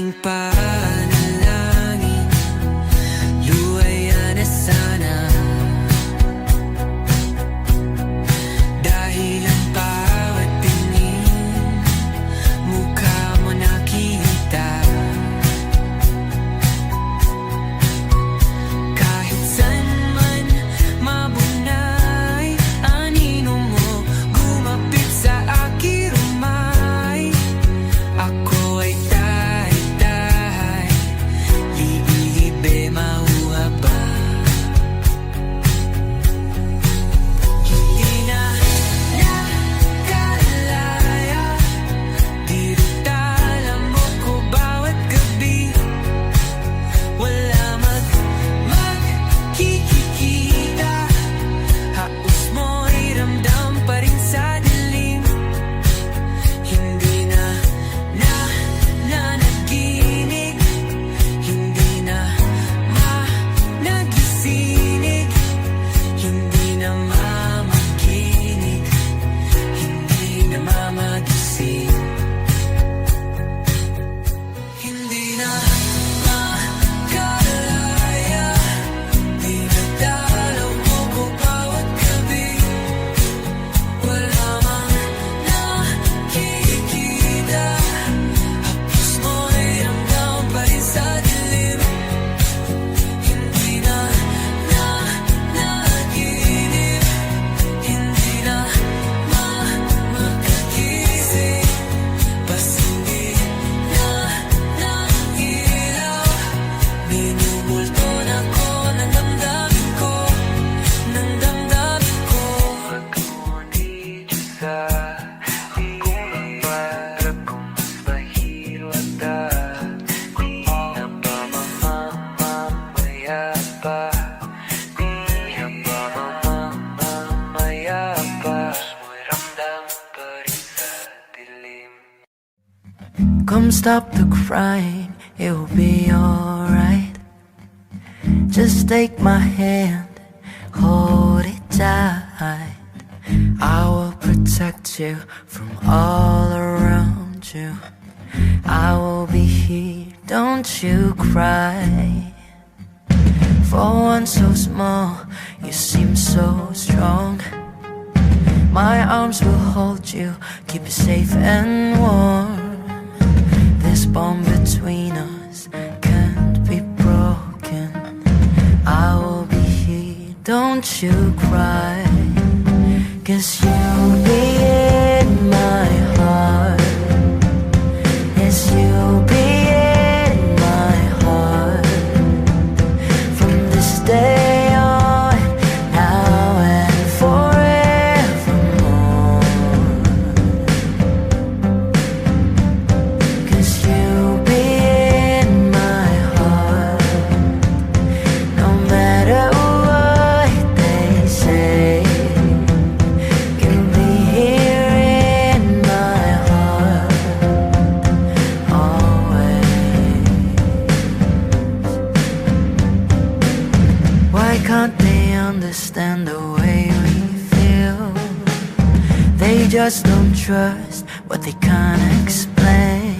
aking panalangin, luwaya na sana. Dahil ang bawat tingin, mukha mo nakita. Kahit saan man mabunay, anino mo gumapit sa aking rumay. Ako ay tahay-tahay, libe mauha ba? Hindi na nakalaya, dirutala mo ko bawat gabi. Wala magkikita, haos mo'y ramdam pa rin sa dilim. Hindi na nanaginig, hindi na nagising, hindi na mamakinig, hindi na mamagising. Hindi na makalaya, dinadalaw mo ko bawat gabi. Wala mang nakikita, hapos mo'y ramdam pa rin sa dilim. Hindi na nanaginip, hindi na makagising. Bas hindi na nailaw, binubulto na ko ng damdamin ko, ng damdamin ko. Pag ngunit sa akong para kung mas mahirap na, di na ba mamamaya pa? Di na ba mamamaya pa? Mo'y ramdam pa rin sa dilim. Come stop the crying, it will be alright. Just take my hand, hold it tight. I will protect you from all around you. I will be here, don't you cry. For one so small, you seem so strong. My arms will hold you, keep you safe and warm. This bond between us can't be broken. I will be here, don't you cry. 'Cause you'll be in my heart. Yes, you'll be in my heart. From this day on, now and forevermore. 'Cause you'll be in my heart. No matter what they say, you'll be here in my heart always. Why can't they understand the way we feel? They just don't trust what they can't explain.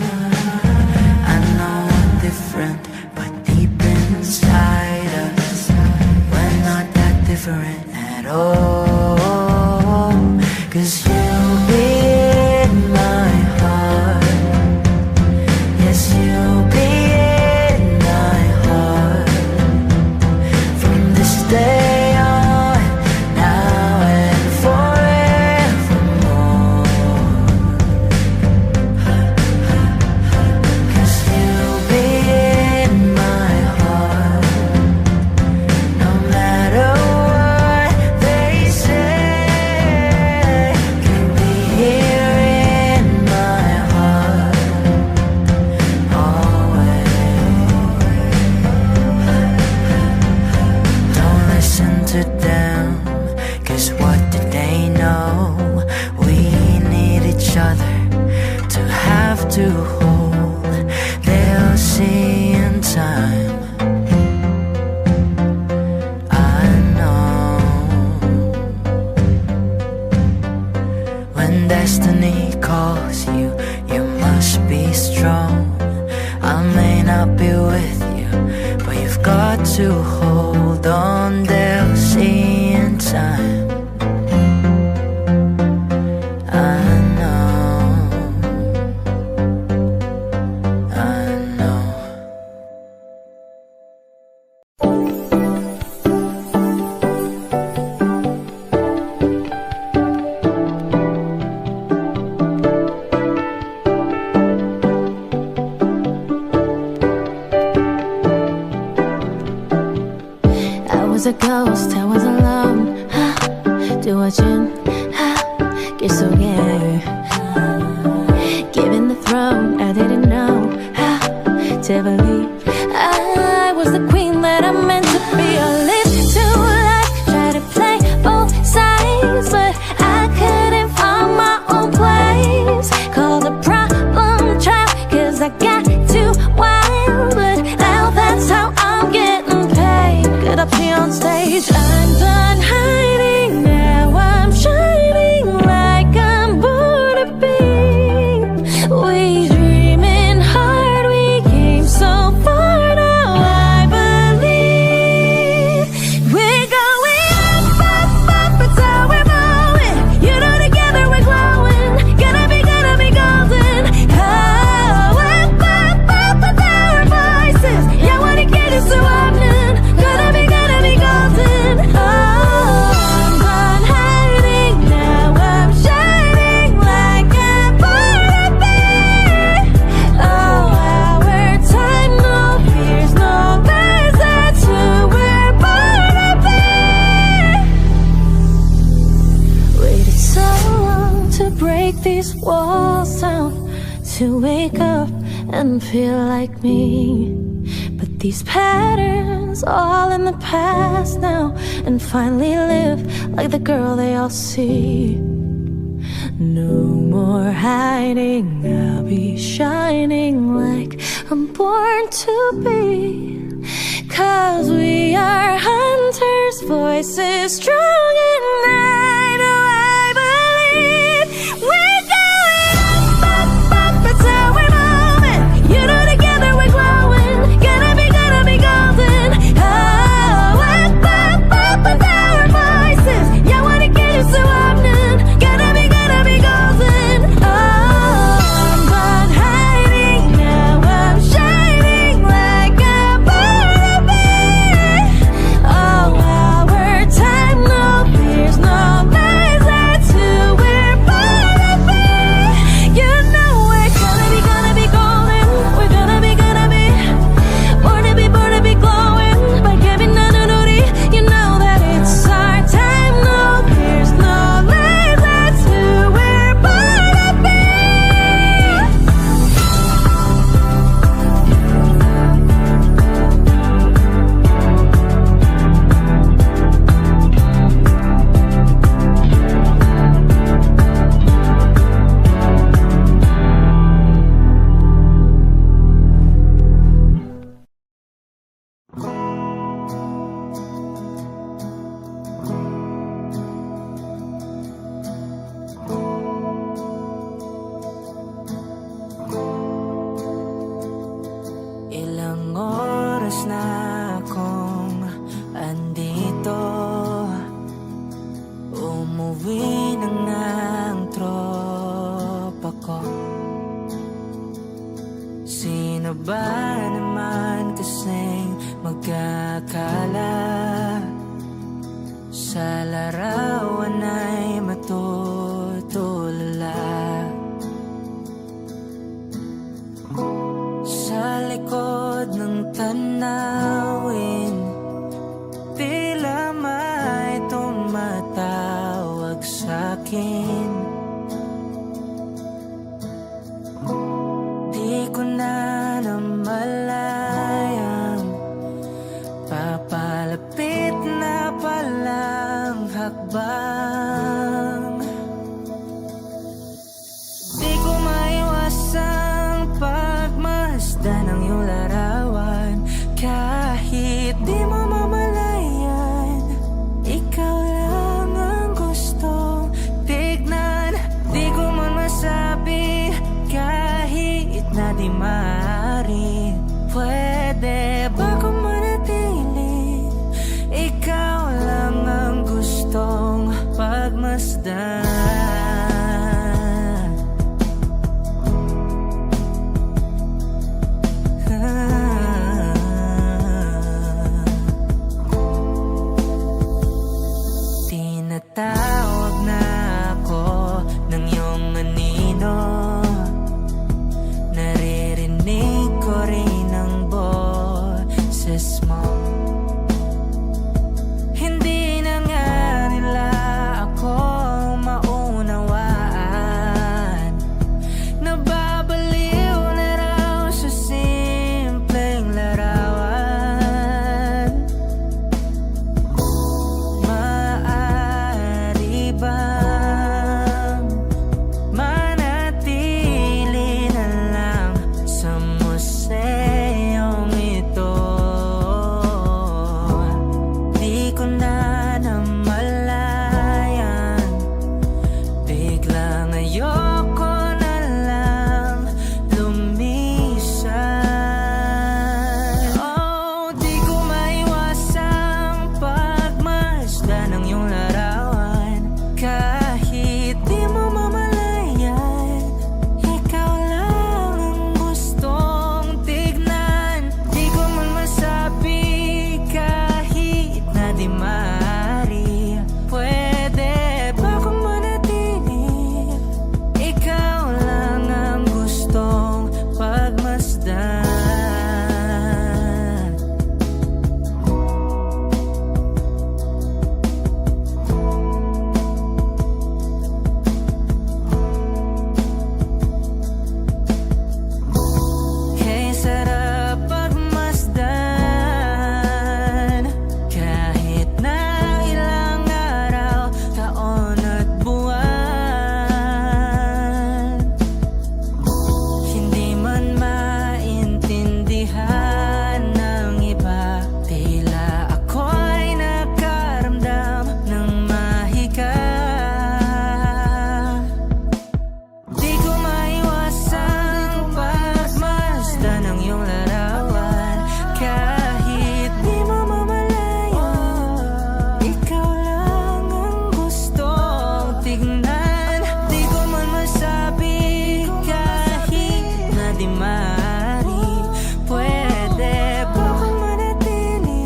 I know we're different, but deep inside us, we're not that different at all. 'Cause you'll be in my heart. Yes, you'll be in my heart. From this day on, now and forevermore. 'Cause you'll be in my heart. No matter what they say, you'll be here in my heart always. Don't listen to them, 'cause what do they know? We need each other to have to hold. They'll see in time, I know. When destiny calls you, you must be strong. I'll may not be with you, but you've got to hold on. They'll see in time. I know, I know. I was a ghost, I was alone. 두어진 길 속에 given the throne, I didn't know how to believe I was the queen that I'm meant to be. I lived too life, try to play both sides, but I couldn't find my own place. Called a problem child, cause I got too wild, but now that's how I'm getting paid. Good up here on stage, I'm done hiding now, I'm shining like I'm born to be. We dreaming hard, we came so far, now I believe we're going up, it's how we're going. You know together we're glowing, gonna be golden. Oh, up, with our voices. Yeah, wanna get us so often, gonna be golden. Oh, I'm done hiding now, I'm shining like I'm born to be. Oh, our time, no fears, no lies, that's who we're born to be. Waited so long to break these walls down, to wake up and feel like me. But these patterns all in the past now, and finally live like the girl they all see. No more hiding, I'll be shining like I'm born to be. Cause we are hunters, voices strong at night. Oh, I believe we're going up, it's how we're moving. You know together we're glowing, gonna be golden. Oh, up, with our voices. Yeah, wanna get you so often, gonna be golden. Oh, I'm done hiding now, I'm shining like I'm born to be. Oh, our time, no fears, no lies, that's who we're born to be. You know we're gonna be golden, we're gonna be born to be glowing. By giving nonody, you know that it's our time, no fears, no lies, that's who we're born to be. Ilang oras na akong andito, umuwi na nga ang tropa ko. Sino ba naman kasing magkakala sa larawan ay matutulala? Sa likod ng tanawin, tila may tumatawag sa'kin. Di ko na namalayang lang ayoko na lang lumisan. Oh, di ko maiwasang pagmasdan ng iyong larawan. Kahit di mo mamalayan, ikaw lang ang gustong tignan. Di ko man masabi kahit na di maaari. Pwede ba kung manatili? Ikaw lang ang gustong pagmasdan. Kay sarap pagmasdan kahit na ilang araw, taon at buwan. Hindi man maintindihan ng iba, tila ako'y nakaramdam ng mahika. Di ko maiwasang pagmasdan ng iyong larawan. Kahit di mo mamalayan, ikaw lang ang gustong tignan. Di ko man masabi kahit na di maaari. Pwede ba kung manatili?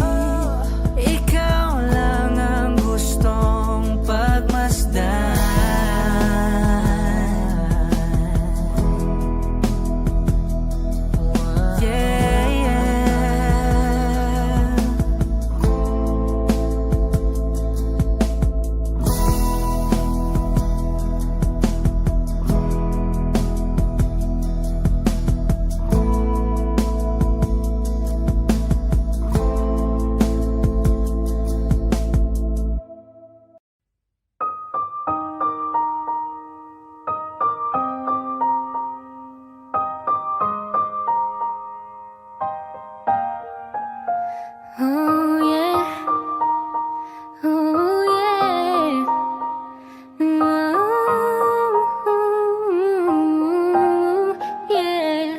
Ikaw lang ang gustong pagmasdan. Yeah, yeah. Oh yeah, oh yeah, oh yeah.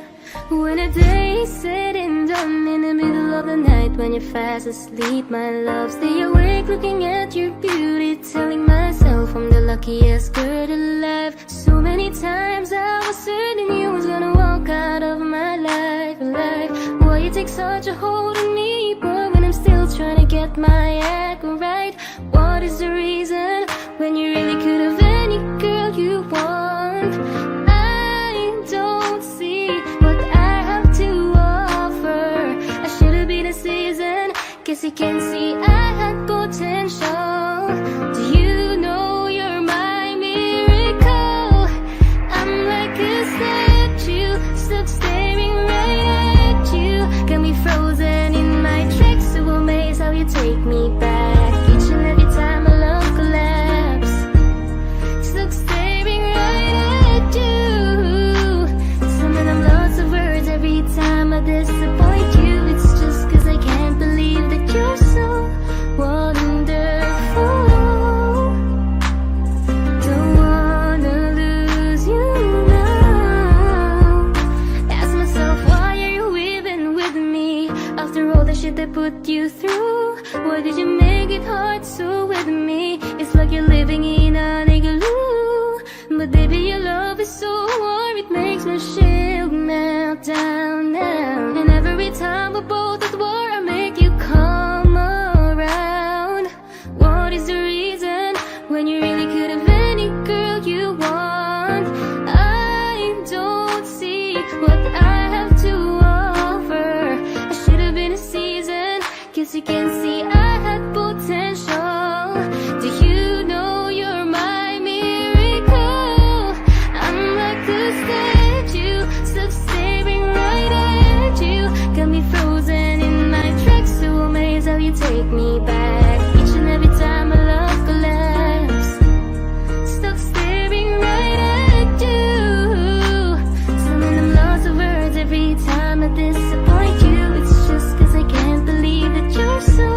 When the day is said and done, in the middle of the night, when you're fast asleep, my love, stay awake looking at your beauty, telling myself I'm the luckiest girl alive. So many times I was certain you was gonna walk out of my life. Why you take such a hold on me, boy, when I'm still trying to get my act right? What is the reason when you really could have any girl you want? I don't see what I have to offer. I should have been a season, guess you can see I had potential. Do you know you're my miracle? I'm like a statue, stuck staring right at you. Got me frozen in my tracks, so amazed how you take me back. Each and every time my love collapse, stuck staring right at you. Summon them lots of words every time I disappoint you. It's just 'cause I can't believe that you're so wonderful. Don't wanna lose you now. Ask myself, why are you even with me? After all the shit I put you through, why did you make it hard so with me? It's like you're living in an igloo. But baby, your love is so warm, it makes my shield melt down now. And every time we're both at war, I make you come around. What is the reason when you really could have any girl you want? I don't see what I have to offer. I should have been a season, guess you can see I had potential. Do you know you're my miracle? I'm like a statue, stuck staring right at you. Got me frozen in my tracks, so amazed how you take me back. Each and every time my love collapse, stuck staring right at you. Summon them lots of words every time I disappoint you. It's just 'cause I can't believe that you're so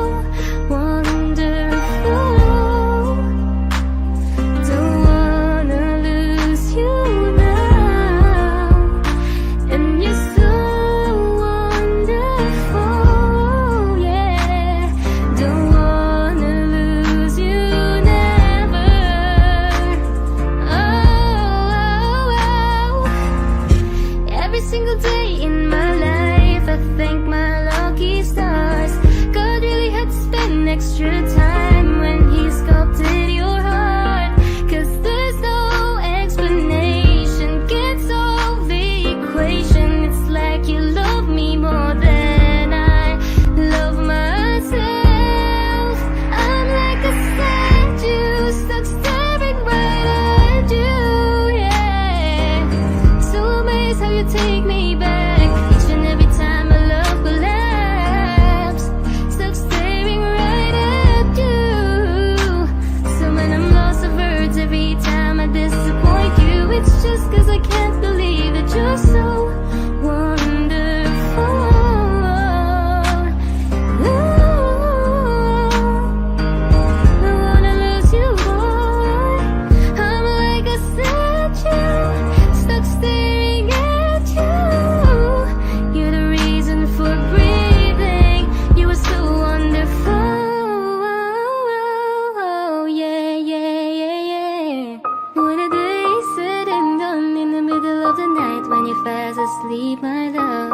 fast asleep, my love.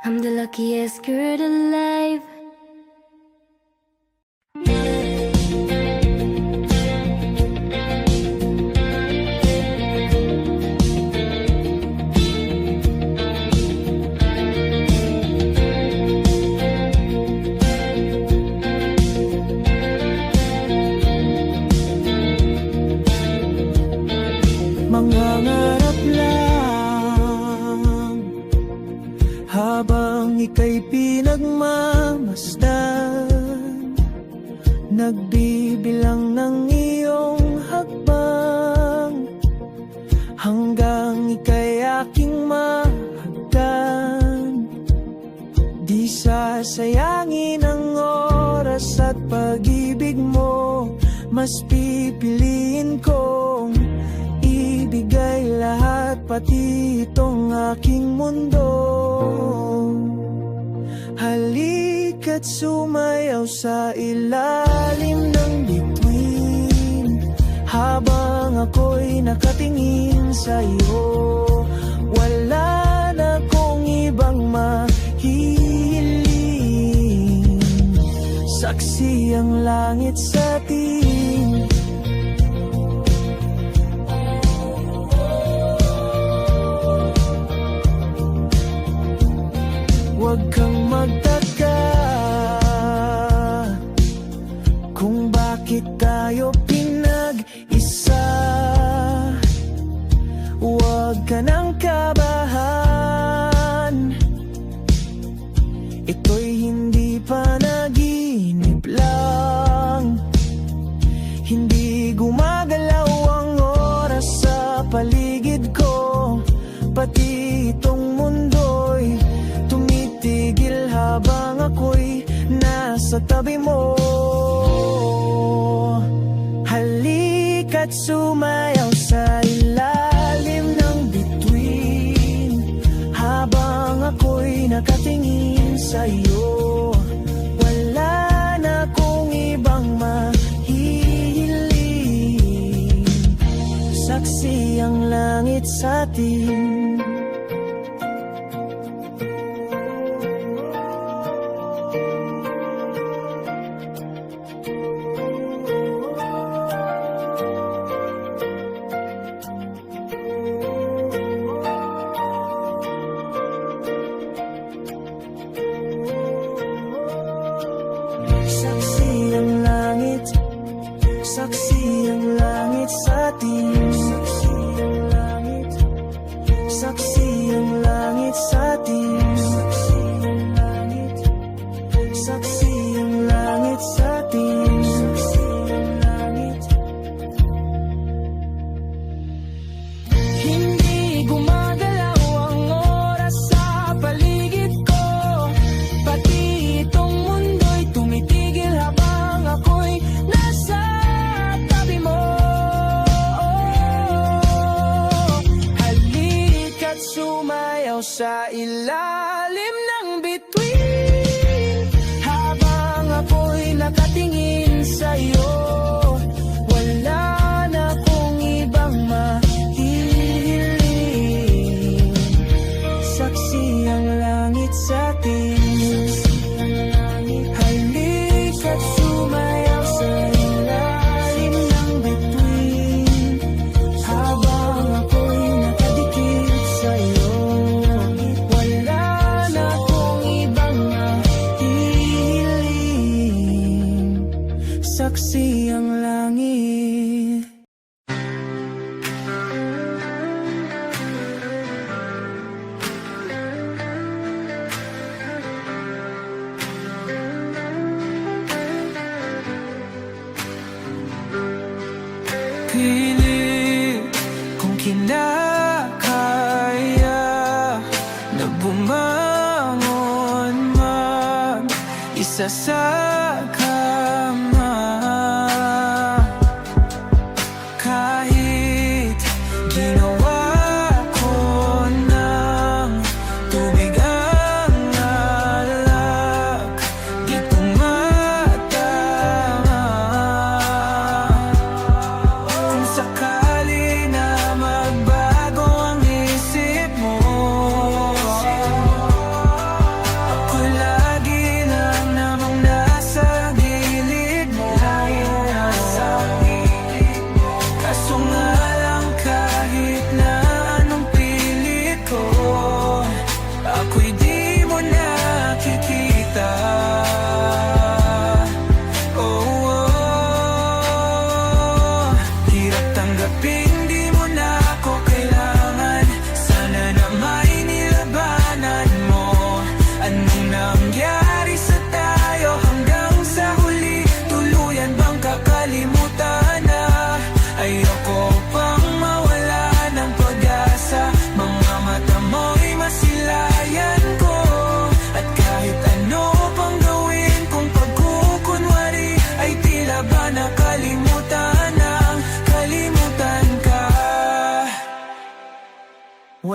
I'm the luckiest girl alive. Mangangarap lang habang ika'y pinagmamasdan, nagbibilang ng iyong hakbang hanggang ika'y aking mahagdan. Di sasayangin ang oras at pag-ibig mo, mas pipiliin kong ibigay lahat, pati itong aking mundo. Halika't sumayaw sa ilalim ng bituin habang ako'y nakatingin sa'yo. Wala na kong ibang mahihiling, saksi ang langit sa atin. Huwag kang magtaka kung bakit tayo pinag-isa. Huwag ka nang kabahan, ito'y hindi panaginip lang. Hindi gumagalaw ang oras sa paligid ko, pati itong mundo'y tumitigil habang ako'y nasa tabi mo. Halika't sumayaw sa ilalim ng bituin habang ako'y nakatingin sa'yo. Wala na kong ibang mahihiling, saksi ang langit sa atin. Saksi ang langit, saksi ang langit sa atin. Saksi ang langit, saksi ang langit sa atin. Saksi ang langit, saksi ang langit sa atin. Saksi ang langit. Hindi gumagalaw ang oras sa paligid ko, pati itong mundo'y tumitigil habang ako'y nasa tabi mo. Halika't sumayaw sa ilalim ng bituin habang ako'y nakatingin sa'yo. Wala na kong ibang mahihiling, saksi ang langit sa atin. Halika't sumayaw sa ilalim ng bituin habang ako'y nakadikit sa'yo. Wala na kong ibang mahihiling, saksi ang langit. Pilit kung kinakaya na bumangon mag-isa sa kama, kahit ginawa ko ng tubig ang alak, di tumatama. Kung sakali na magbago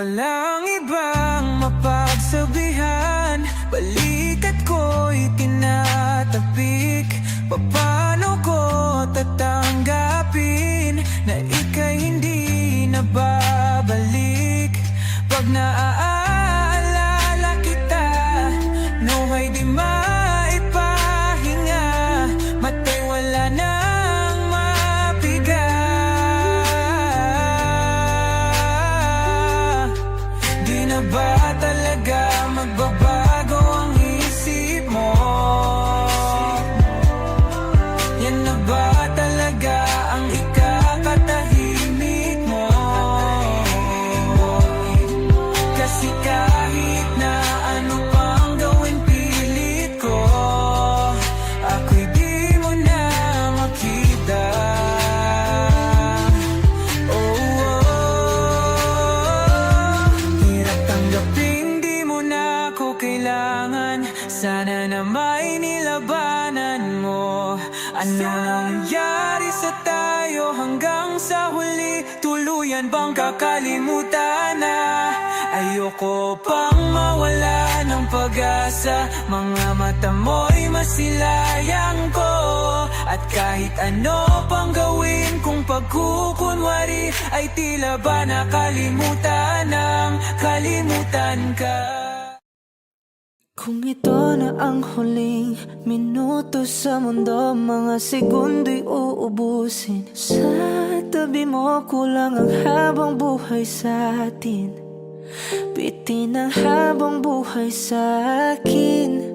walang ibang mapagsabihan. Balikat ko'y tinatapik, paano ko tatanggapin na ika'y hindi na babalik? Pag naaalala kita, nawa'y di maipahinga, mata'y wala nang mapiga. Di na ba talaga magbabago ang isip mo? Yan na ba talaga ang ikakatahimik mo? Kasi kahit na ano pang gawin pilit ko, ako'y di mo na makita. Hirap tanggaping di mo na ako kailangan. Sana na may nilabanan mo. Ano nangyari sa tayo hanggang sa huli? Tuluyan bang kakalimutan na? Ayoko pang mawala ng pag-asa. Mga mata mo'y masilayang ko. At kahit ano pang gawin kung pagkukunwari, ay tila ba nakalimutan ng kalimutan ka. Kung ito na ang huling minuto sa mundo, mga segundo'y uubusin. Sa tabi mo kulang ang habang buhay sa atin. Bitin ang habang buhay sa akin.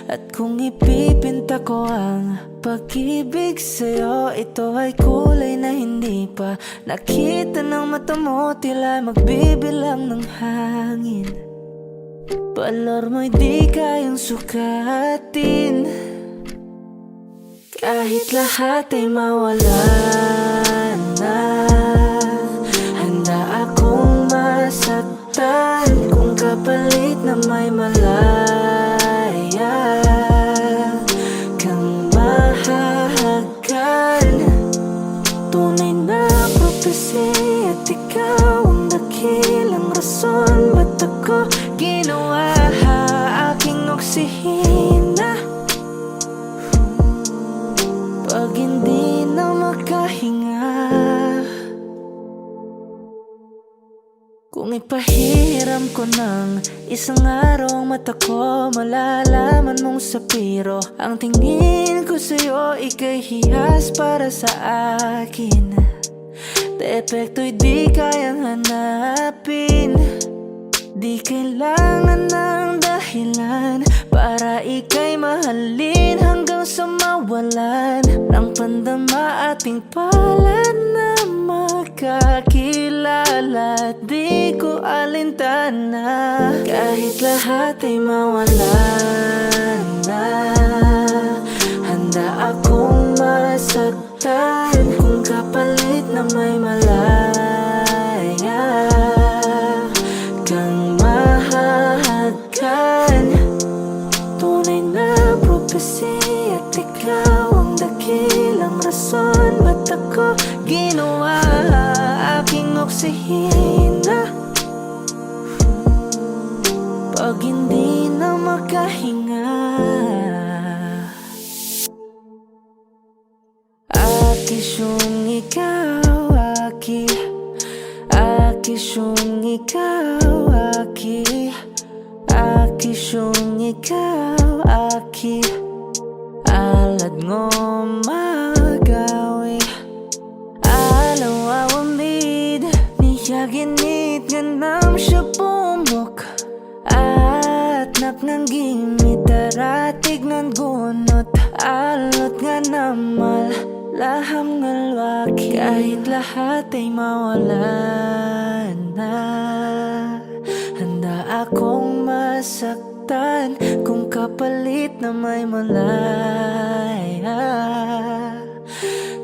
At kung ipipinta ko ang pag-ibig sa'yo, ito ay kulay na hindi pa nakita ng mata mo, tila magbibilang ng hangin. Balor mo'y di kayang sukatin. Kahit lahat ay mawala na, handa akong masaktan kung kapalit na may malaya kang mahahagan. Tunay na prophecy at ikaw ang dakilang rason. Ba't ako ginawa aking oksihina? Pag hindi na makahinga, kung ipahiram ko ng isang araw ang mata ko, malalaman mong sapiro ang tingin ko sa'yo, ika'y hiyas para sa akin. Depekto'y di kayang hanapin. Di kailangan ng dahilan para ika'y mahalin hanggang sa mawalan ng pandama ating palad na makakilala. Di ko alintana kahit lahat ay mawalan na, handa akong masaktan kung kapalit na may malaya kang mahahagan. Tunay na prophecy at ikaw ang dakilang rason. Ba't ako ginawa aking oksihina? Pag hindi na makahinga, akisyong ikaw, akisyong ikaw, akisyong ikaw, alad ngo magawi, alaw awamid, niyaginit ganam siya pumok, at naknanggimit taratig ng gunot, alot nga namal laham ngalwaki. Kahit lahat ay mawala na, handa akong masaktan kung kapalit na may malaya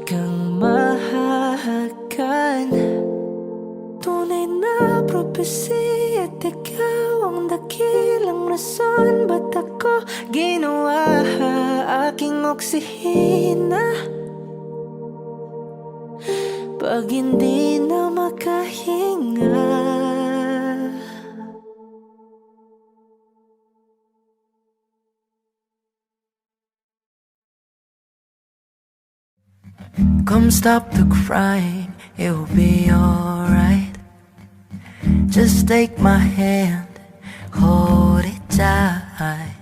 kang mahahagan. Tunay na prophecy at ikaw ang dakilang rason. Ba't ako ginawa aking oksihina? Pag hindi na makahinga, Come stop the crying, it will be alright. Just take my hand, hold it tight.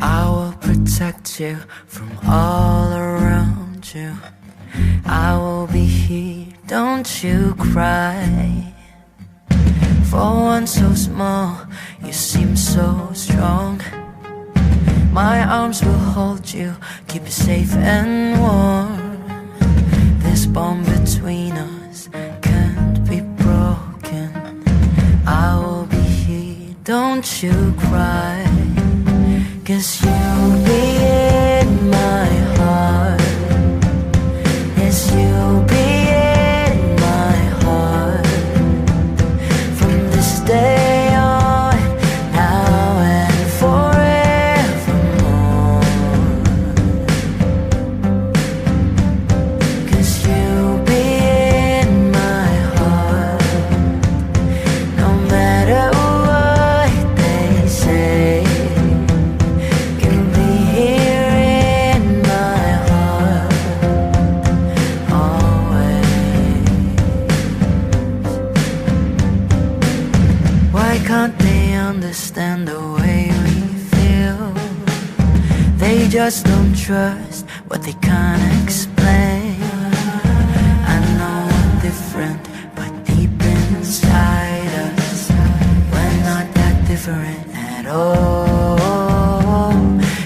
I will protect you from all around you. I will be here, don't you cry. For one so small, you seem so strong. My arms will hold you, keep you safe and warm. This bond between us can't be broken. I will be here, don't you cry. 'Cause you'll be in my heart. Yes, you'll be in my heart. From this day on, now and forevermore. 'Cause you'll be in my heart. No matter what they say, you'll be here in my heart always. Why can't they understand the way we feel? They just don't trust what they can't explain. I know we're different, but deep inside us, we're not that different at all.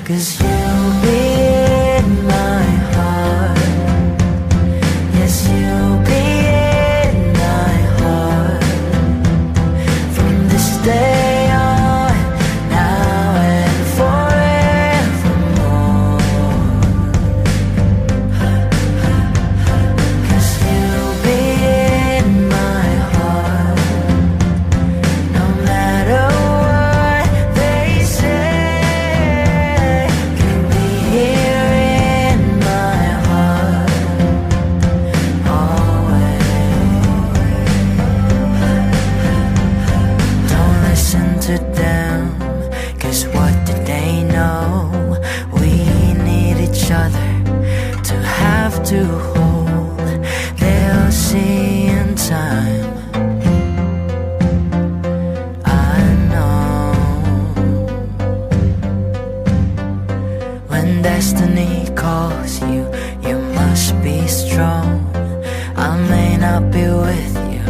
'Cause you'll be in my heart. Yes, you'll be in my heart. From this day on, now and forevermore. 'Cause you'll be in my heart. No matter what they say, you'll be here in my heart always. Don't listen to them, 'cause what do they know? We need each other to have to hold. They'll see in time, I know. When destiny calls you, you must be strong. I may not be with you,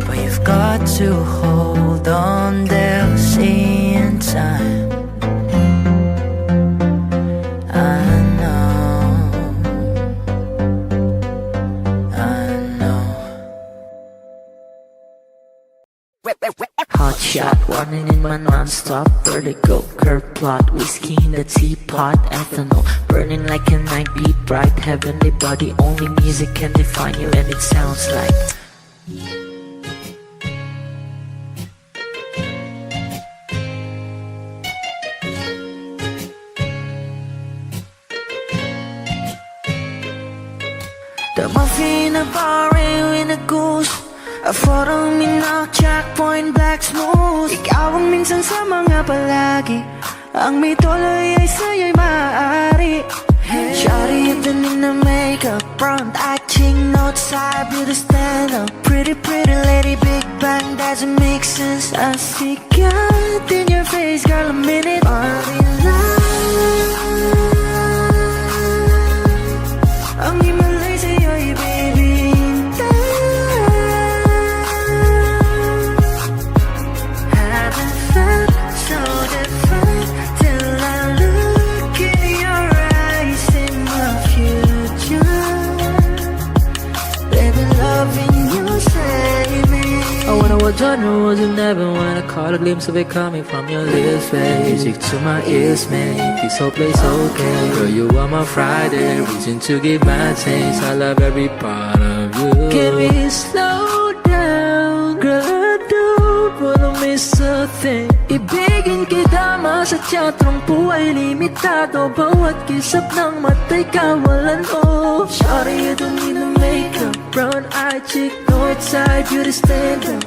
but you've got to hold on. They'll see in time, I know, I know. Hot shot, running in my non-stop vertigo. Curve plot, whiskey in the teapot. Ethanol, burning like a night beat. Bright, heavenly body. Only music can define you, and it sounds like the muffin, a bar, in a goose. A photo, minok, checkpoint, black smooth. Ikaw ang minsan sa mga palagi. Ang may tuloy ay sa'yo'y maaari. Shawty, you done in the makeup, front acting, outside, beauty stand up. Pretty, pretty lady, big bang, doesn't make sense. I see God in your face, girl, a minute. Party life. Ang himalay sa'yo'y baby. Genres you never wanna caught a glimpse of it coming from your lips, babe. Music to my ears, make this whole place okay. Girl, you are my Friday, reason to give my taste. I love every part of you. Can we slow down, girl? I don't wanna miss a thing. Ibigin kita, masadya trangpo ay limitado. Bawat kisap ng mata'y kawalan, oh. Shawty, you don't need no makeup. Brown eye chick, north side, beauty stand up.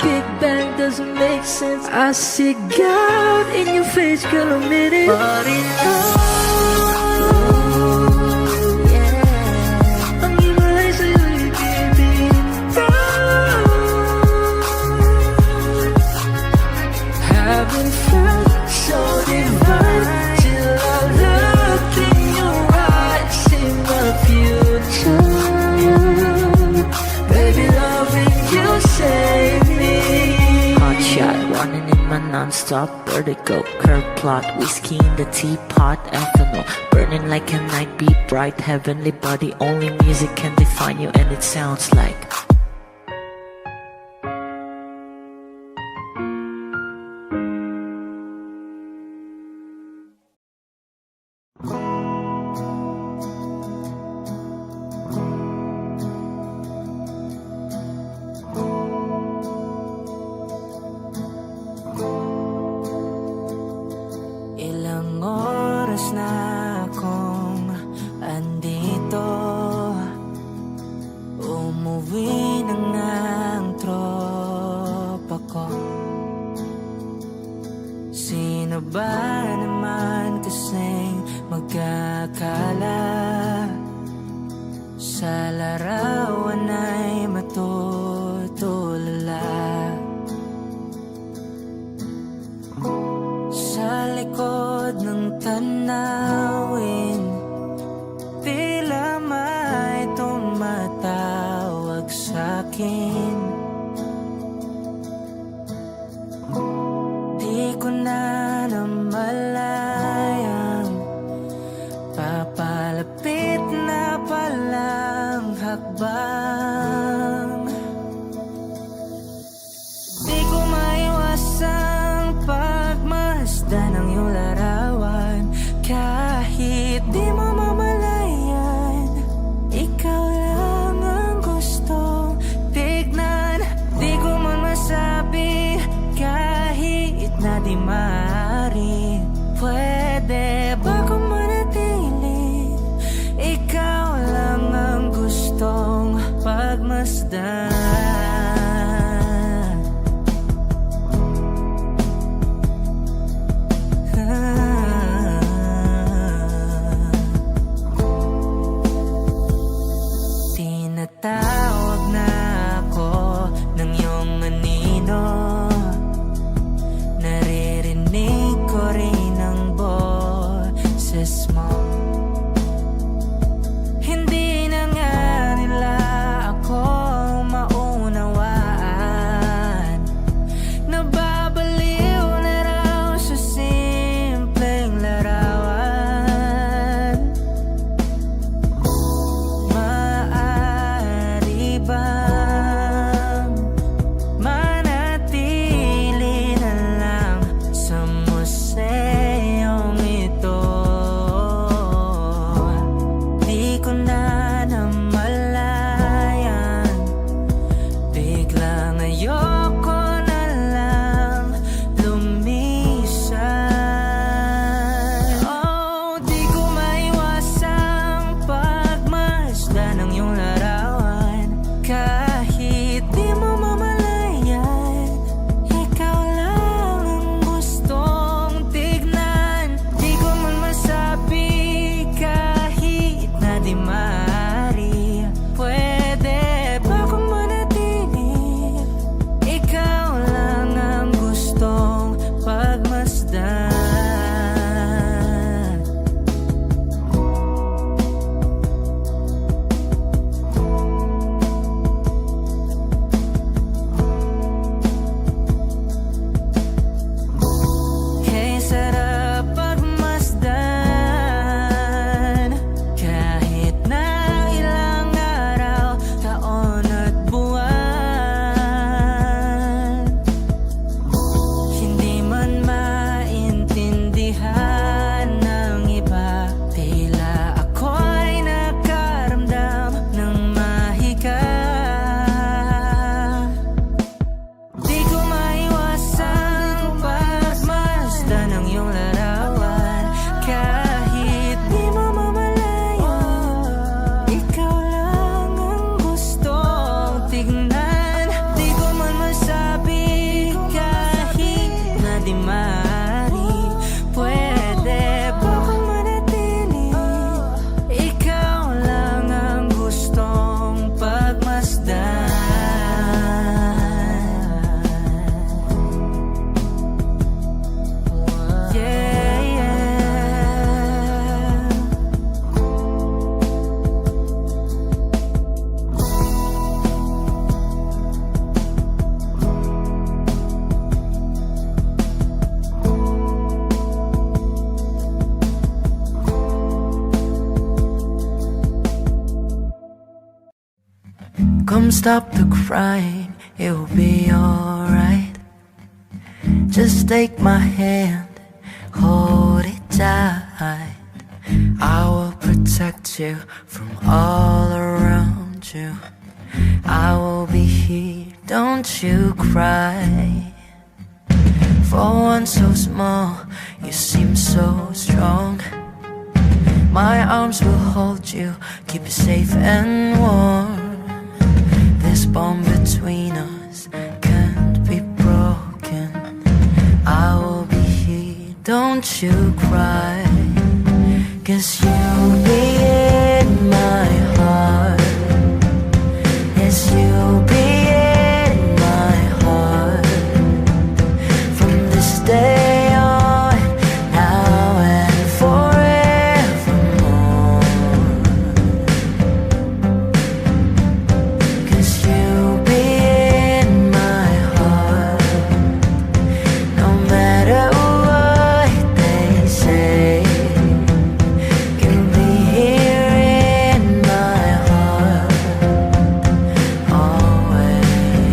Big bang doesn't make sense. I see God in your face, girl, a minute. But it yeah. non-stop vertigo. Curve plot, whiskey in the teapot, ethanol burning like a night, be bright, heavenly body. Only music can define you, and it sounds like ilang oras na akong andito. Umuwi na nga ang tropa ko. Sino ba naman kasing magkakala sa larawan ay matutulala? Sa likod ng tanawin, tila may tumatawag sa'kin. Di ko na namalayang papalapit na palang hakbang. Di ko maiwasang pagmasdan ng iyong larawan. Kahit di mo mamalayan, ikaw lang ang gustong tignan. Di ko man masabi kahit na di maaari. Pwede ba kung manatili? Ikaw lang ang gustong pagmasdan. Tinatawag na ako ng iyong anino. Naririnig ko rin ang boses mo. Hindi na nga nila ako maunawaan. Nababaliw na raw sa simpleng larawan. Maaari ba Come stop the crying, it will be alright. Just take my hand, hold it tight. I will protect you from all around you. I will be here, don't you cry. For one so small, you seem so strong. My arms will hold you, keep you safe and warm. This bond between us can't be broken. I will be here, don't you cry. 'Cause you'll be in my heart. Yes, you'll be in my heart. From this day on, now and forevermore. 'Cause you'll be in my heart. No matter what they say, you'll be here in my heart always.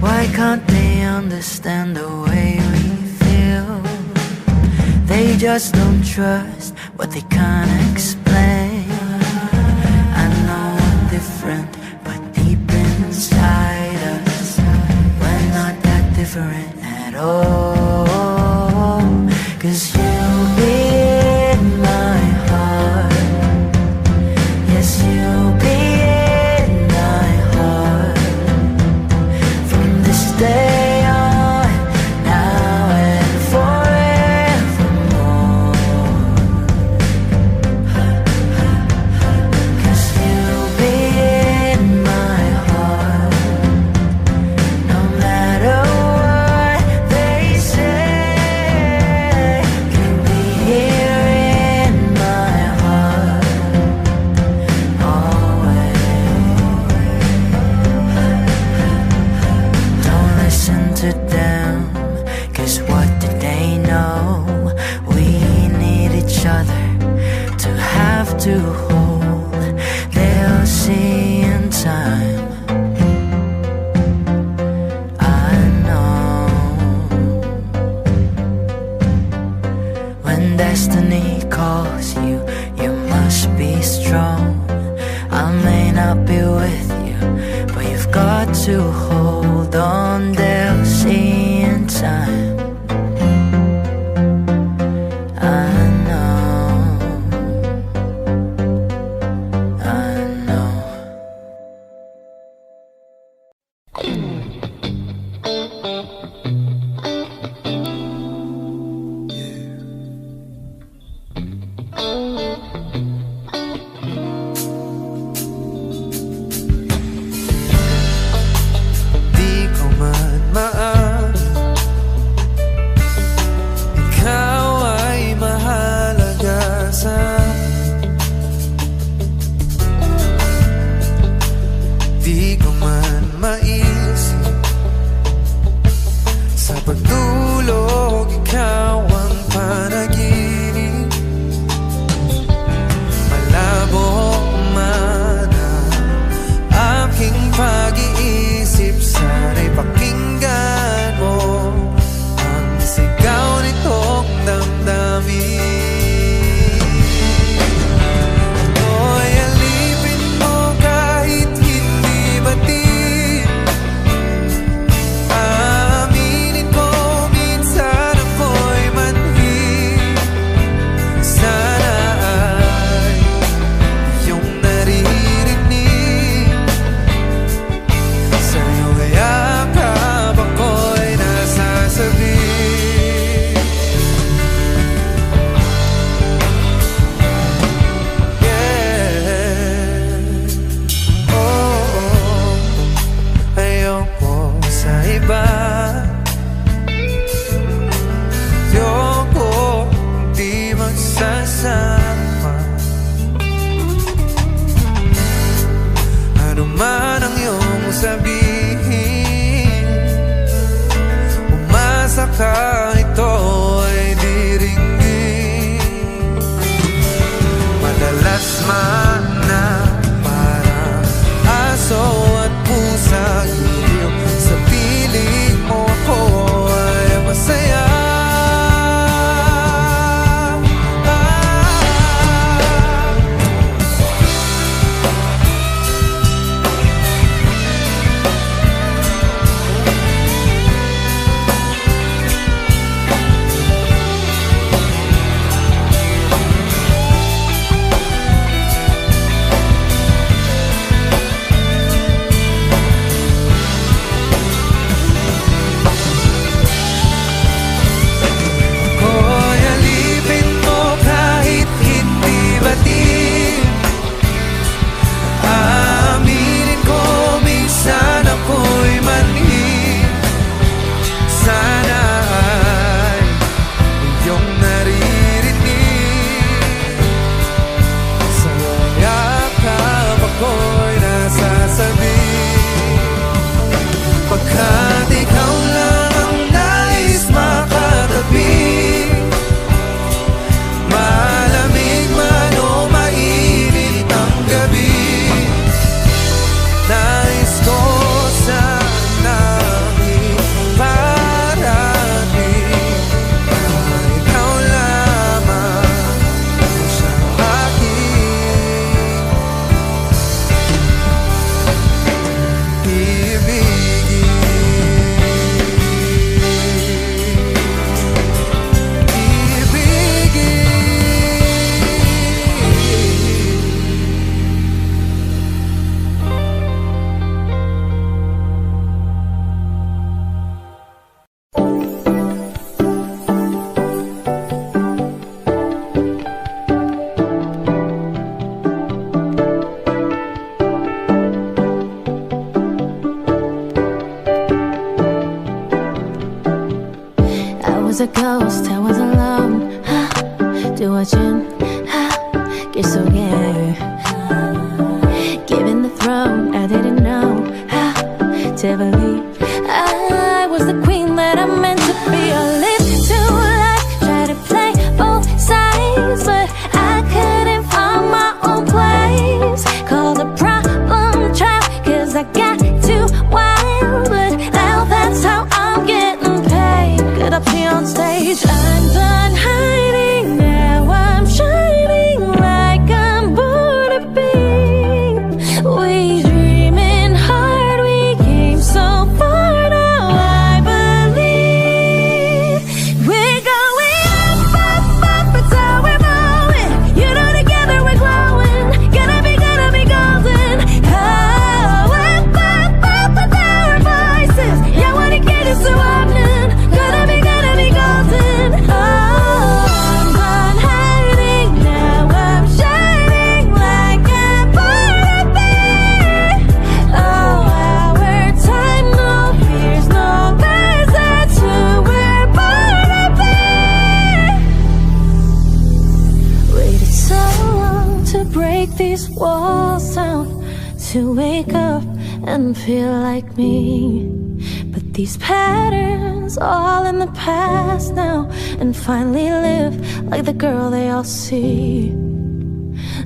Why can't they understand the way we feel? They just don't trust what they can't explain. I know we're different, but deep inside us, we're not that different at all. 'Cause you'll be in my heart. Yes, you'll be in my heart. From this day on, now and forevermore. 'Cause you'll be in my heart. No matter what they say, you'll be here in my heart always. Don't listen to them, 'cause what do they know? We need each other to have to hold. They'll see in time, I know. When destiny calls you, you must be strong. I may not be with you, but you've got to hold on. They'll see in time, I know, I know. Di ko man maano, ikaw ay mahalaga sa akin. Di ko man maisip, sa pagtulog ikaw ang panaginip. Malabo man ang aking pag-iisip, sana'y pakinggan mo ang sigaw nitong damdamin. Ako'y alipin mo kahit hindi batid. Aaminin ko minsan ako'y manhid. Sana ay iyong naririnig. Sa'yo yakap ako'y nasasabi. Yeah. Oh, ayoko sa iba. Ayoko di magsasama. Ano man ang iyong sabihin, umasa ka, ito ay diringgin. Madalas na parang aso at pusa. Iliw sa piling mo ako ay masaya. Pagkat ikaw lang ang nais makatabi, malamig man o mainit ang gabi, nais ko sanang iparating na ikaw lamang sa aking ibigin. I was a ghost, I was alone. 두어진 길 속에 given the throne, I didn't know how to believe I was the queen that I meant to be. I lived too life, tried to play both sides, but I couldn't find my own place. Called a problem child, cause I got too wild, but now that's how I'm getting paid. Get up here on stage, I'm done hiding, now I'm shining like I'm born to be. We dreaming hard, we came so far, now I believe we're going up, up, up, that's how we're moving. You know together we're glowing, gonna be golden. Oh, up, up, up, with our voices, yeah, wanna get it so often. Gonna be golden. Oh, I'm done hiding, now I'm shining like I'm born to be. Oh, our time, no fears, no lies, that's who we're born to be. Waited so long to break these walls down, to wake up and feel like me. But these patterns all in the past now, and finally live like the girl they all see.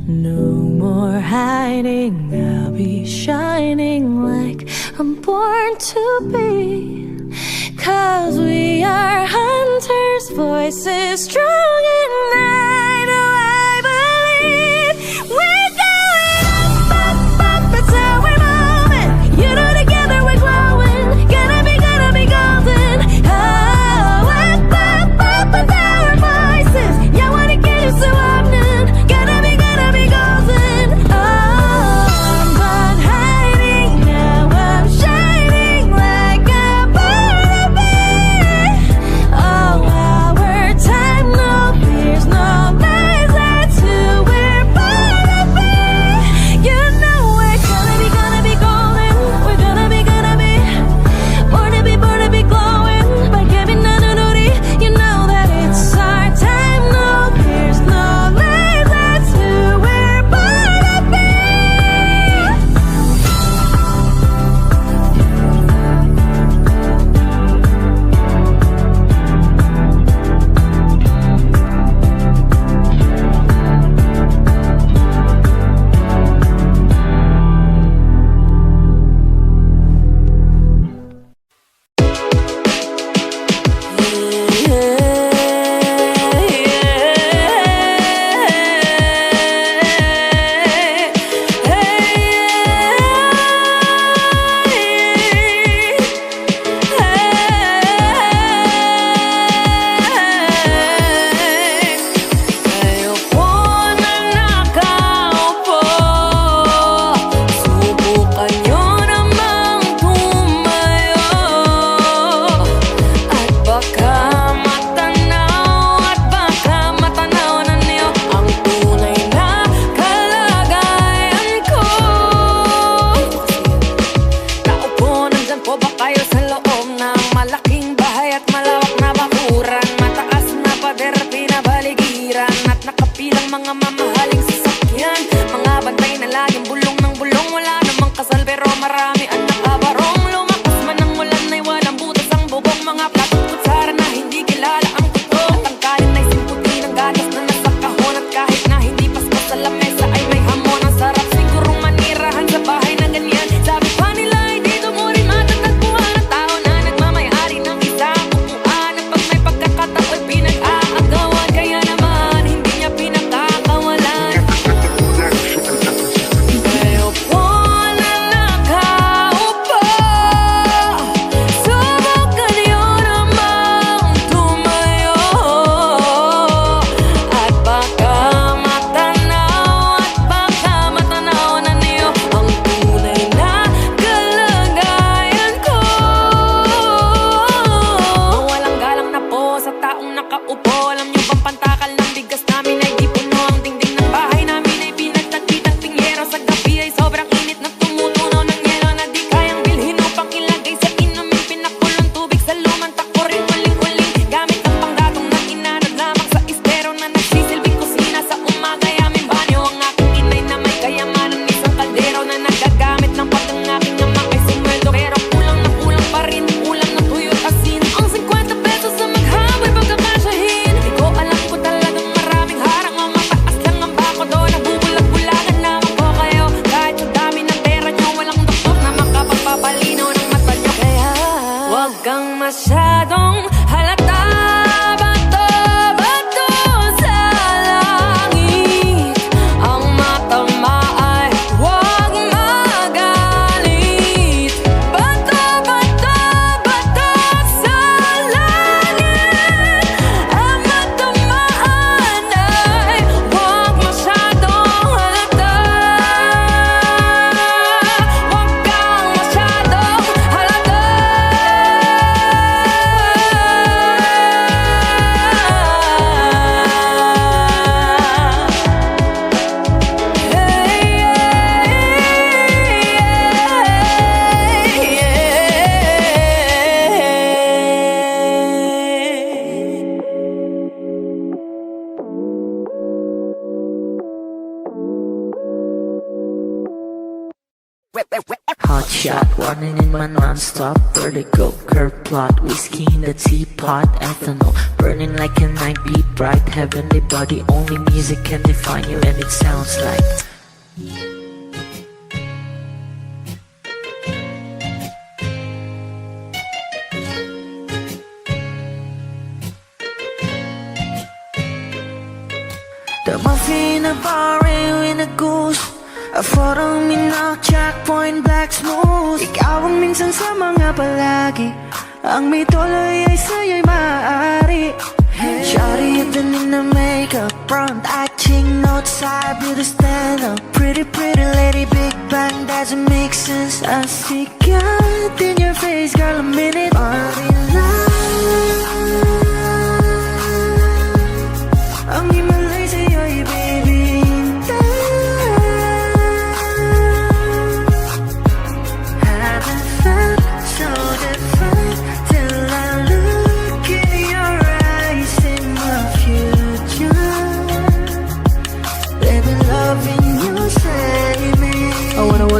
No more hiding, I'll be shining like I'm born to be. Cause we are hunters, voices strong at night. Oh, I believe we're going up, up, up, that's how we're moving. You know together we're glowing, gonna be golden. Oh, up, up, up, with our voices, yeah, wanna get it so often. Gonna be golden. Oh, I'm done hiding, now I'm shining like I'm born to be. Oh, our time, no fears, no Hot shot, running in my non-stop vertigo. Curve plot, whiskey in the teapot, ethanol burning like a night beat bright. Heavenly body, only music can define you, and it sounds like the muffin, a bar, in a goose. A photo minok, checkpoint, black smooth. Ikaw ang minsan sa mga palagi. Ang may tuloy ay sa'yo'y maaari. Shawty, you've been in the makeup, front acting, outside, beauty stand up. Pretty, pretty lady, big bang, doesn't make sense. I see God in your face, girl, a minute. Party love. Ang himalay sa'yo'y baby.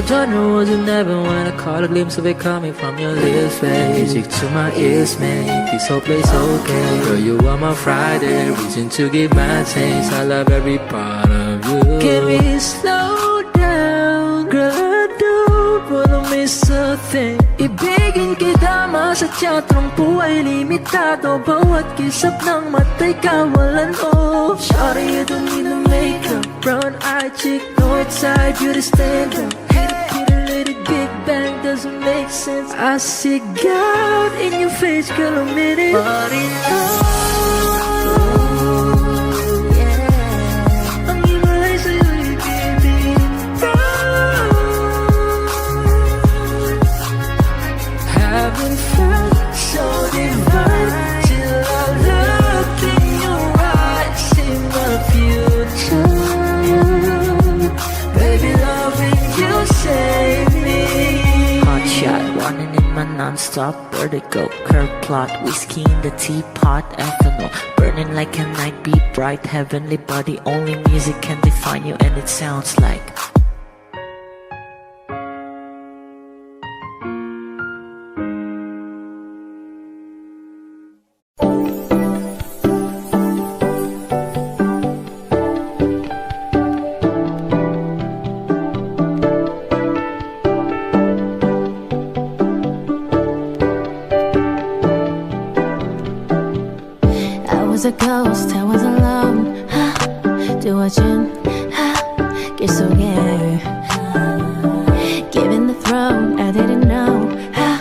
Genre wasn't never when I caught a glimpse of it coming from your lips, babe. Music to my ears, make this whole place okay. Girl, you are my Friday, reason to give my taste. I love every part of you. Can we slow down? Girl, I don't wanna miss a thing. Ibigin kita, masadya trangpo ay limitado. Bawat kisap ng mata'y kawalan, oh. Shawty, you don't need no makeup. Brown-eyed chick, north side, beauty stand up. Big bang doesn't make sense. I see God in your face, girl, a minute. But in love, yeah. Ang himalay sa'yo'y baby. Haven't felt so divine till I looked in your eyes, in the future. Baby, loving you save me. Hot shot, running in my non-stop vertigo. Curve plot, whiskey in the teapot, ethanol burning like a night beat bright. Heavenly body, only music can define you, and it sounds like a ghost, I was alone. 두어진 길 속에 given the throne, I didn't know how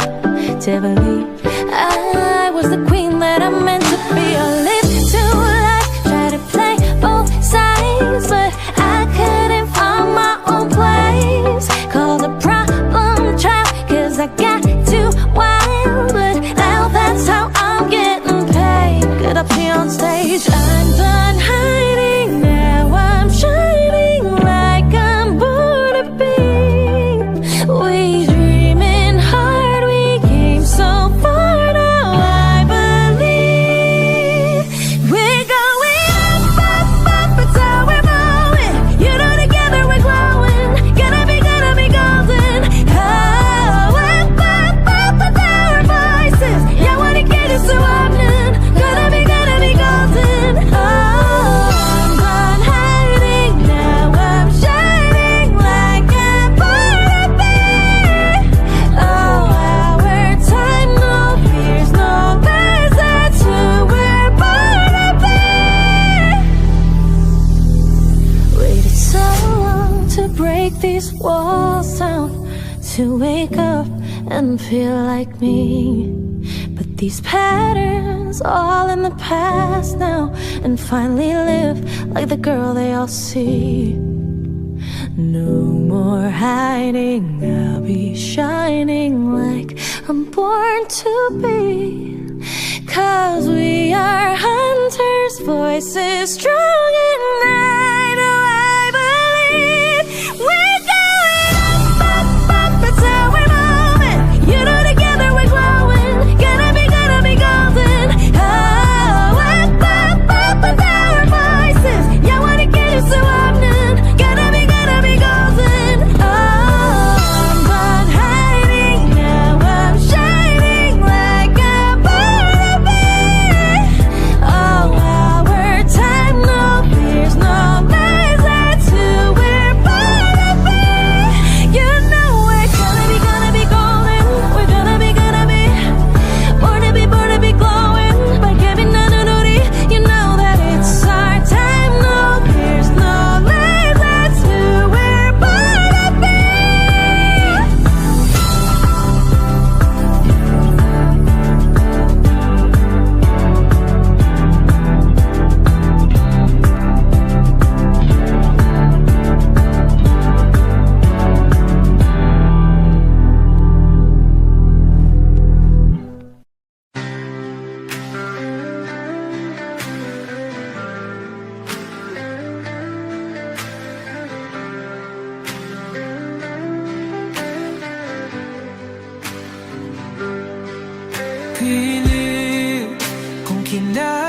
to believe I was the queen that I meant to be. I lived too life, try to play both sides, but I couldn't find my own place. Called a problem child, cause I got too wild, but now that's how I'm getting paid. Good up here on stage, I'm done hiding, now I'm shining like I'm born to be. We dreaming hard, we came so far, now I believe we're going up, up, up, it's how we're going. You know together we're glowing, gonna be golden. Oh, up, up, up, with our voices, yeah, wanna get us so often. Gonna be golden. Oh, I'm done hiding, now I'm shining like I'm born to be. Oh, our time, no fears, no lies, that's who we're born to be. Waited so long to break these walls down, to wake up and feel like me. But these patterns all in the past now, and finally live like the girl they all see. No more hiding, I'll be shining like I'm born to be. Cause we are hunters, voices strong at night. Oh, I believe we're going up, up, up, it's how we're moving. You know together we're glowing, gonna be golden. Oh, up, up, up, with our voices, yeah, wanna get you so often. Gonna be golden. Oh, I'm pilit kung kinakaya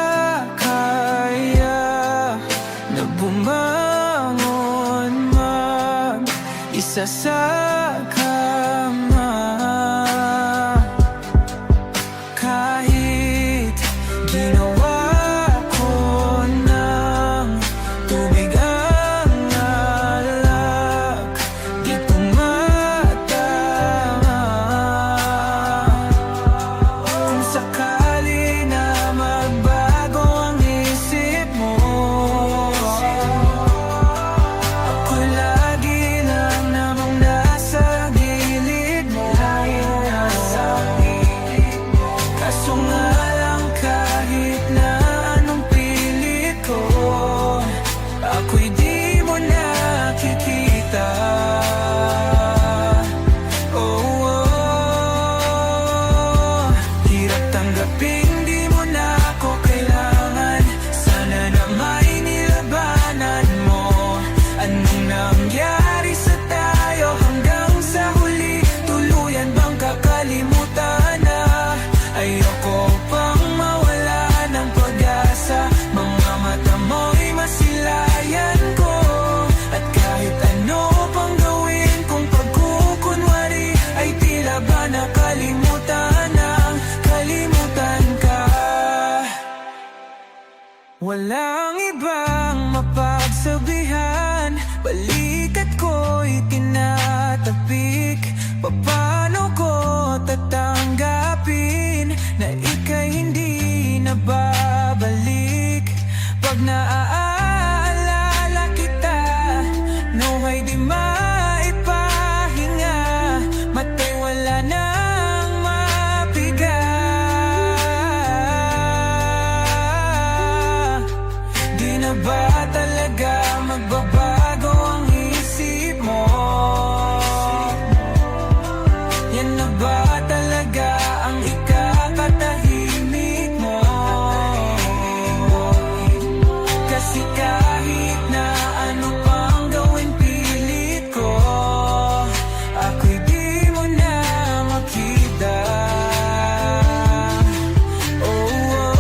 na bumangon mag-isa sa kama. Kahit ginawa ko ng tubig ang alak, di tumatama. Kung sakali na magbago ang isip mo, ako lagi lang namang nasa gilid mo. Kaso nga lang kahit na anong pilit ko, ako'y di mo nakikita. Oh, oh. Hirap tanggapin di mo na ako kailangan. Sana na may nilabanan mo. Anong nangyari sa tayo hanggang sa huli? Tuluyan bang kakalimutan na? Ayoko pang mawala ng pag-asa. Mga mata mo'y masilayan ko. At kahit ano pang gawin kung pagkukunwari, ay tila ba nakalimutan ng kalimutan ka. Walang ibang mapagsabihan, balikat ko'y tinatapik. Paano ko tatanggapin na ika'y hindi na babalik? Pag naaalala kita, nawa'y di maipahinga. Mata'y wala nang mapiga. Di na ba talaga magbabago ang isip mo? Yan na ba talaga ang ikakatahimik mo? Kasi kahit na ano pang gawin pilit ko, ako'y di mo na makita. Oh, oh.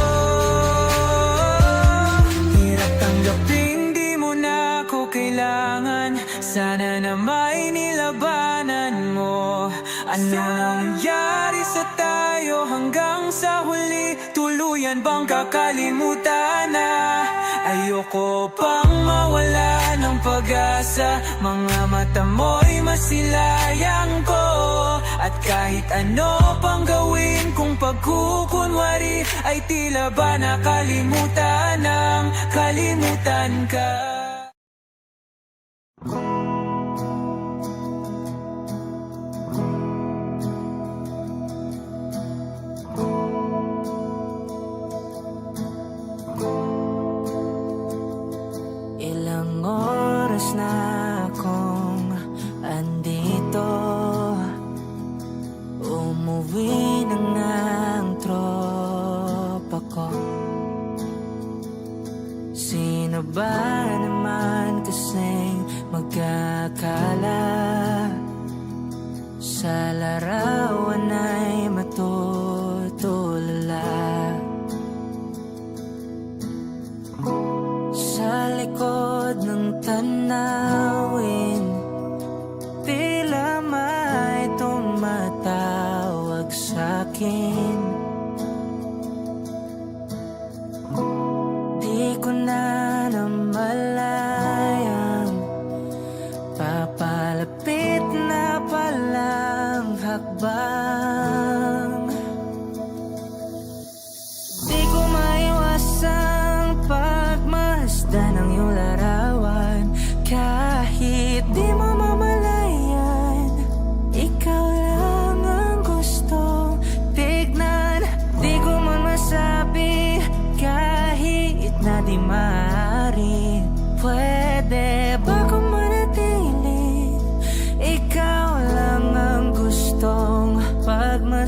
Hirap tanggapin di mo na ako kailangan. Sana na may nilabanan mo. Ano nangyari sa tayo hanggang sa huli? Tuluyan bang kakalimutan na? Ayoko pang mawala ng pag-asa. Mga mata mo'y masilayang ko. At kahit ano pang gawin kung pagkukunwari, ay tila ba nakalimutan ng kalimutan ka. Ilang oras na akong andito, umuwi na nga ang tropa ko. Sino ba naman kasing magkakala sa larawan ay matutulala? Sa likod ng tanawin, tila may tumatawag sa'kin. Di ko na namalayang papalapit na palang hakbang. Di ko maiwasang pagmasdan ng iyong larawan. Kahit di mo mamalayan, ikaw lang ang gustong tignan. Di ko man masabi kahit na di maaari. Pwede ba kung manatili? Ikaw lang ang gustong pagmasdan.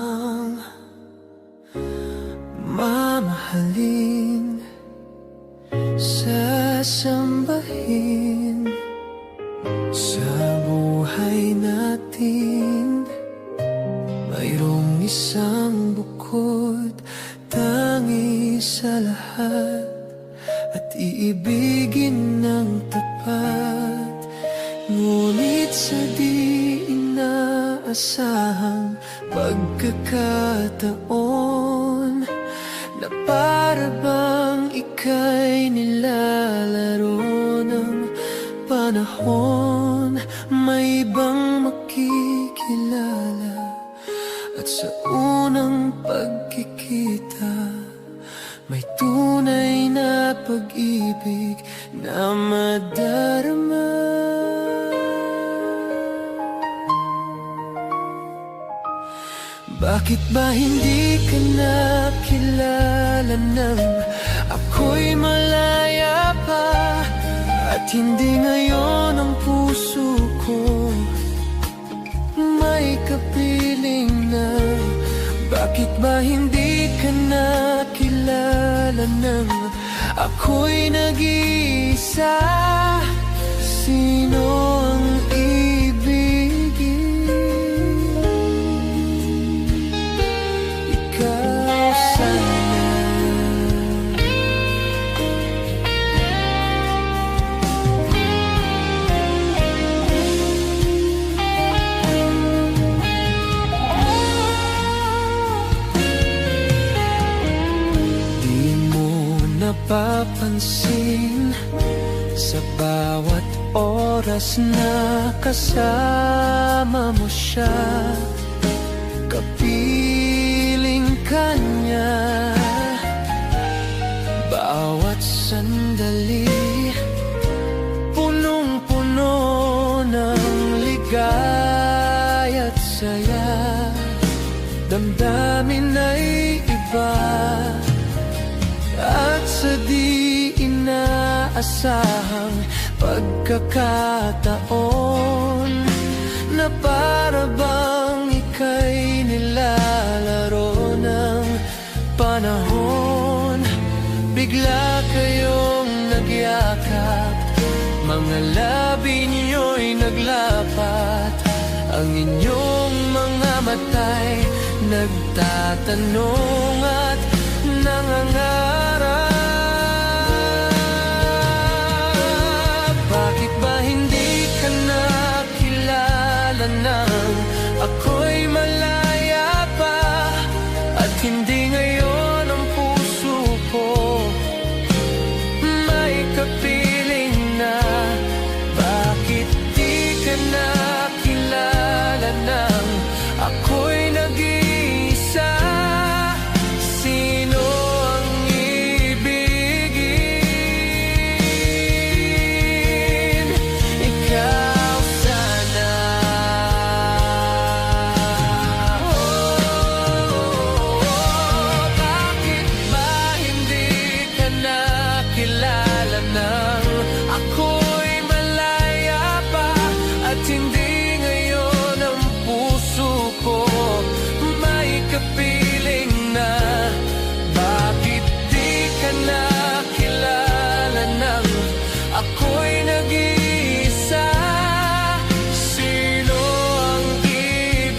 kang mamahalin, sasambahin sa buhay natin. Mayroong isang bukod tangi sa lahat, at iibigin ng tapat. Ngunit sa di inaasahang pagkakataon, na para bang ika'y nilalaro ng panahon, may ibang makikilala. At sa unang pagkikita, may tunay na pag-ibig na madarama. Bakit ba hindi ka nakilala nang ako'y malaya pa? At hindi ngayon ang puso ko may kapiling na? Bakit ba hindi ka nakilala nang ako'y nag-iisa? Sino ang ibigin? Ikaw sana. Di mo napapansin sa bawat oras na kasama mo siya, kapiling ka niya. Bawat sandali punong-puno ng ligaya at saya, damdamin ay iba. At sa di inaasahang pagkakataon, na para bang ika'y nilalaro ng panahon, bigla kayong nagyakap, mga labi niyo'y naglapat, ang inyong mga mata'y nagtatanong at nangangarap. Bakit ba hindi ka nakilala nang ako'y malaya pa? At hindi ngayon ang puso ko may kapiling na? Bakit di ka nakilala nang ako'y nag-iisa? Sino ang ibigin? Ikaw sana. Bakit ba hindi ka nakilala nang ako'y malaya pa? At hindi ngayon ang puso ko may kapiling na? Bakit di ka nakilala nang ako'y nag-iisa? Sino ang ibigin?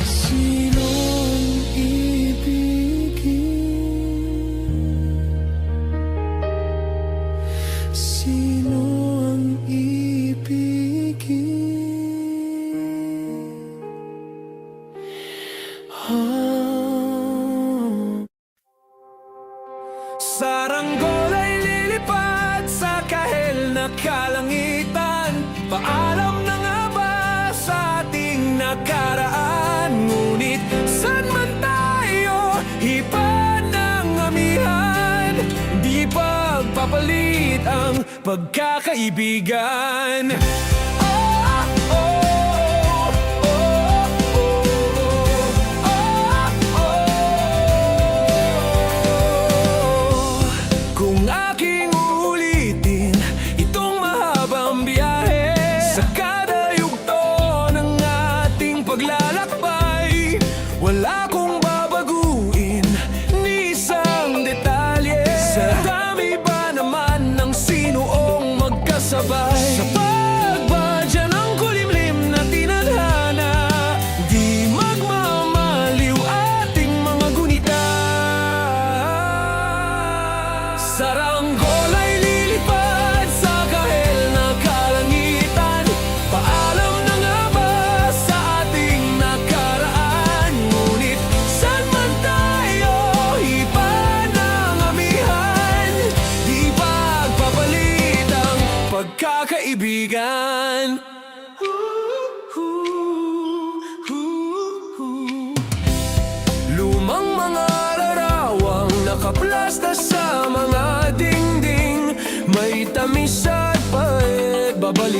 Sino ang ibigin? Sino ang ibigin? Saranggol ay lilipad sa kahel na kalangitan. Paalam na nga ba sa ating nakaraan? Ngunit saan man tayo, iba ng amihan. Di pagpapalit ang pagkakaibigan. Oh,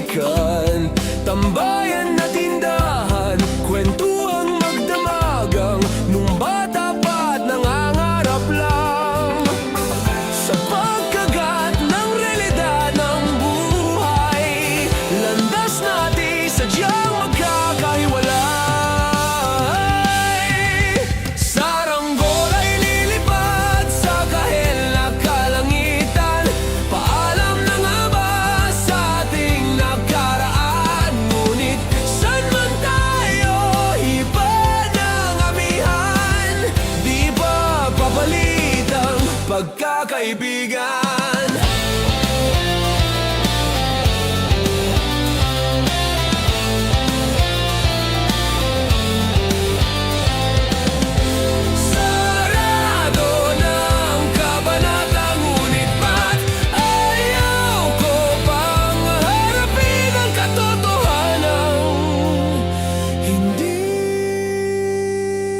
balikan. Tambayan na tindahan, kwentuhang magdamagang, nung bata pa't nangangarap lang. Sa pagkagat ng realidad ng buhay, landas natin sadyang magkakahiwalay. Saranggola ay lilipad sa kahel na kalangitan. Paalam na nga ba sa ating nakaraan? Ngunit saan man tayo, iba ng amihan. Di ba papalit ang pagkakaibigan?